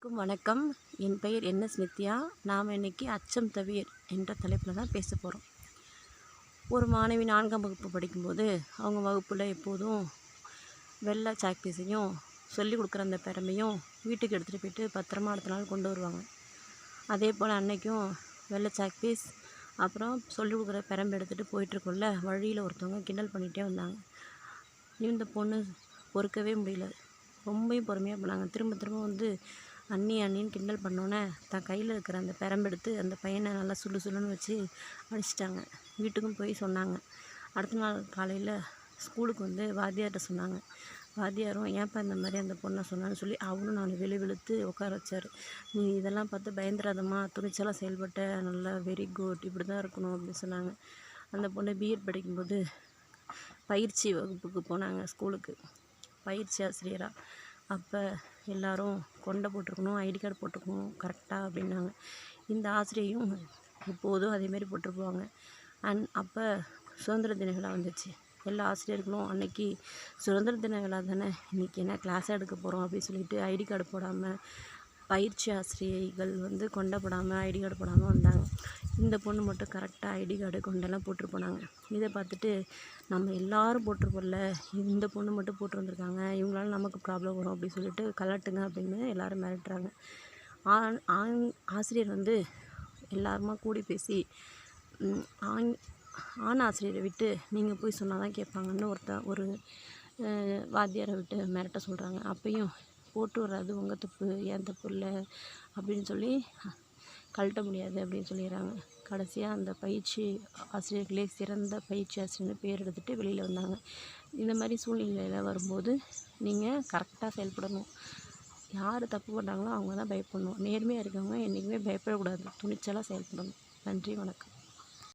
வணக்கம். என் பெயர் என்எஸ் நித்யா. நாம் இன்னைக்கு அச்சம் தவிர் என்ற தலைப்பில் தான் பேச போகிறோம். ஒரு மாணவி 4ஆம் வகுப்பு படிக்கும்போது அவங்க வகுப்பில் எப்போதும் வெள்ளை சாக்பீஸையும் சொல்லிக் கொடுக்குற அந்த பெரம்பையும் வீட்டுக்கு எடுத்துகிட்டு போயிட்டு பத்திரமா அடுத்த நாள் கொண்டு வருவாங்க. அதே போல் அன்னைக்கும் வெள்ளை சாக்பீஸ் அப்புறம் சொல்லிக் கொடுக்குற பெரம்பு எடுத்துகிட்டு போயிட்டுருக்குள்ள வழியில் ஒருத்தவங்க கிண்டல் பண்ணிகிட்டே வந்தாங்க. இந்த பொண்ணு பொறுக்கவே முடியல. ரொம்பவும் பொறுமையாக போனாங்க. திரும்ப வந்து அண்ணின்னு கிண்டல் பண்ணோன்னே தான் கையில் இருக்கிற அந்த பெரம்பெடுத்து அந்த பையனை நல்லா சுள்ளுன்னு வச்சு அடிச்சிட்டாங்க. வீட்டுக்கும் போய் சொன்னாங்க. அடுத்த நாள் காலையில் ஸ்கூலுக்கு வந்து வாத்தியார்கிட்ட சொன்னாங்க. வாத்தியாரும் ஏன்ப்பா இந்த மாதிரி அந்த பொண்ணை சொன்னான்னு சொல்லி அவனும் நான் வெளுத்து உட்கார வச்சார். நீ இதெல்லாம் பார்த்து பயந்துடாதம்மா, துணிச்சலாக செயல்பட்ட, நல்லா வெரி குட், இப்படி தான் இருக்கணும் அப்படின்னு சொன்னாங்க. அந்த பொண்ணு பிஎட் படிக்கும்போது பயிற்சி வகுப்புக்கு போனாங்க ஸ்கூலுக்கு, பயிற்சி ஆசிரியராக. அப்போ எல்லோரும் கொண்டை போட்டிருக்கணும், ஐடி கார்டு போட்டிருக்கணும் கரெக்டாக அப்படின்னாங்க. இந்த ஆசிரியையும் எப்போதும் அதேமாரி போட்டிருப்பாங்க. அப்போ சுதந்திர தின விழா வந்துச்சு. எல்லா ஆசிரியர்களும் அன்னைக்கு சுதந்திர தின விழா தானே, இன்றைக்கி என்ன கிளாஸ் எடுக்க போகிறோம் அப்படின்னு சொல்லிட்டு ஐடி கார்டு போடாமல், பயிற்சி ஆசிரியைகள் வந்து கொண்டை போடாமல் ஐடி கார்டு போடாமல் வந்தாங்க. இந்த பொண்ணு மட்டும் கரெக்டாக ஐடி கார்டு கொண்டெல்லாம் போட்டு போனாங்க. இதை பார்த்துட்டு நம்ம எல்லோரும் போட்டிருப்போம்ல, இந்த பொண்ணு மட்டும் போட்டு வந்திருக்காங்க, இவங்களால நமக்கு ப்ராப்ளம் வரும் அப்படின்னு சொல்லிட்டு கலட்டுங்க அப்படின்னு எல்லோரும் மிரட்டுறாங்க. ஆசிரியர் வந்து எல்லாருமா கூடி பேசி ஆண் ஆசிரியரை விட்டு நீங்கள் போய் சொன்னால் தான் கேட்பாங்கன்னு ஒரு வாத்தியாரை விட்டு மிரட்ட சொல்கிறாங்க. அப்பையும் போட்டு வர்றது உங்கள் தப்பு, ஏன் தப்பு இல்லை அப்படின்னு சொல்லி கழட்ட முடியாது அப்படின்னு சொல்லிடுறாங்க. கடைசியாக அந்த பயிற்சி ஆசிரியர்களே சிறந்த பயிற்சி ஆசிரியர்னு பேர் எடுத்துகிட்டு வெளியில் வந்தாங்க. இந்த மாதிரி சூழ்நிலையில் வரும்போது நீங்கள் கரெக்டாக செயல்படணும். யார் தப்பு பண்ணுறாங்களோ அவங்க தான் பயப்படணும். நேர்மையாக இருக்கவங்க என்றைக்குமே பயப்படக்கூடாது, துணிச்சலாக செயல்படணும். நன்றி, வணக்கம்.